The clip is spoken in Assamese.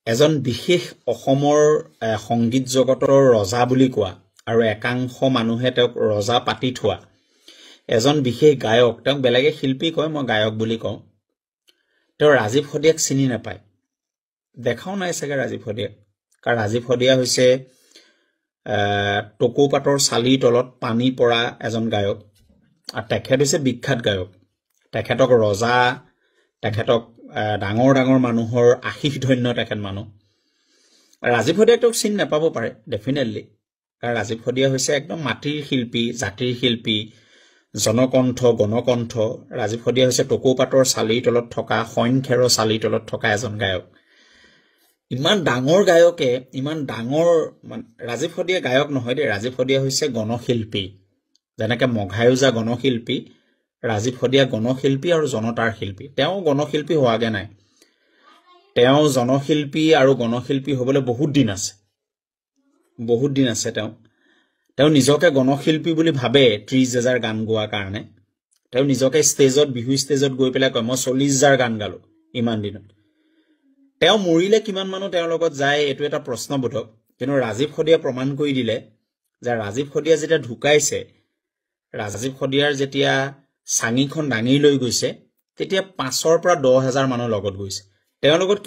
এজন বিশেষ অসমৰ সংগীত জগতৰ ৰজা বুলি কোৱা আৰু একাংশ মানুহে তেওঁক ৰজা পাতি থোৱা এজন বিশেষ গায়ক, তেওঁক বেলেগে শিল্পী কয়, মই গায়ক বুলি কওঁ। তেওঁ ৰাজীৱ শদিয়াক চিনি নাপায়, দেখাও নাই চাগে ৰাজীৱ শদিয়াক। কাৰণ ৰাজীৱ শদিয়া হৈছে টকৌ পাতৰ চালিৰ তলত পানী পৰা এজন গায়ক, আৰু তেখেত হৈছে বিখ্যাত গায়ক। তেখেতক ৰজা, তেখেতক ডাঙৰ ডাঙৰ মানুহৰ আশীষ ধন্য তেখেত মানুহ। ৰাজীৱ শদিয়াক তেওঁক চিনি নাপাব পাৰে ডেফিনেটলি, কাৰণ ৰাজীৱ শদিয়া হৈছে একদম মাটিৰ শিল্পী, জাতিৰ শিল্পী, জনকণ্ঠ, গণকণ্ঠ। ৰাজীৱ শদিয়া হৈছে টকৌ পাতৰ চালিৰ তলত থকা, শইন খেৰৰ চালিৰ তলত থকা এজন গায়ক। ইমান ডাঙৰ গায়কে, ইমান ডাঙৰ ৰাজীৱ শদিয়া গায়ক নহয় দেই, ৰাজীৱ শদিয়া হৈছে গণশিল্পী। যেনেকে মঘায়ুজা গণশিল্পী, ৰাজীৱ শদিয়া গণশিল্পী আৰু জনতাৰ শিল্পী। তেওঁ গণশিল্পী হোৱাগে নাই, তেওঁ জনশিল্পী আৰু গণশিল্পী হবলৈ বহুত দিন আছে, বহুত দিন আছে। তেওঁ নিজকে গণশিল্পী বুলি ভাবে 30,000 গান গোৱাৰ কাৰণে। তেওঁ নিজকে ষ্টেজত, বিহু ষ্টেজত গৈ পেলাই কয় মই 40,000 গান গালো ইমান দিনত। তেওঁ মৰিলে কিমান মানুহ তেওঁৰ লগত যায় এইটো এটা প্ৰশ্নবোধক, কিন্তু ৰাজীৱ শদিয়া প্ৰমাণ কৰি দিলে যে ৰাজীৱ শদিয়া যেতিয়া ঢুকাইছে, ৰাজীৱ শদিয়াৰ যেতিয়া চাঙিখন দাঙি লৈ গৈছে, তেতিয়া 5,000 পৰা 10,000 মানুহ লগত গৈছে। তেওঁৰ লগত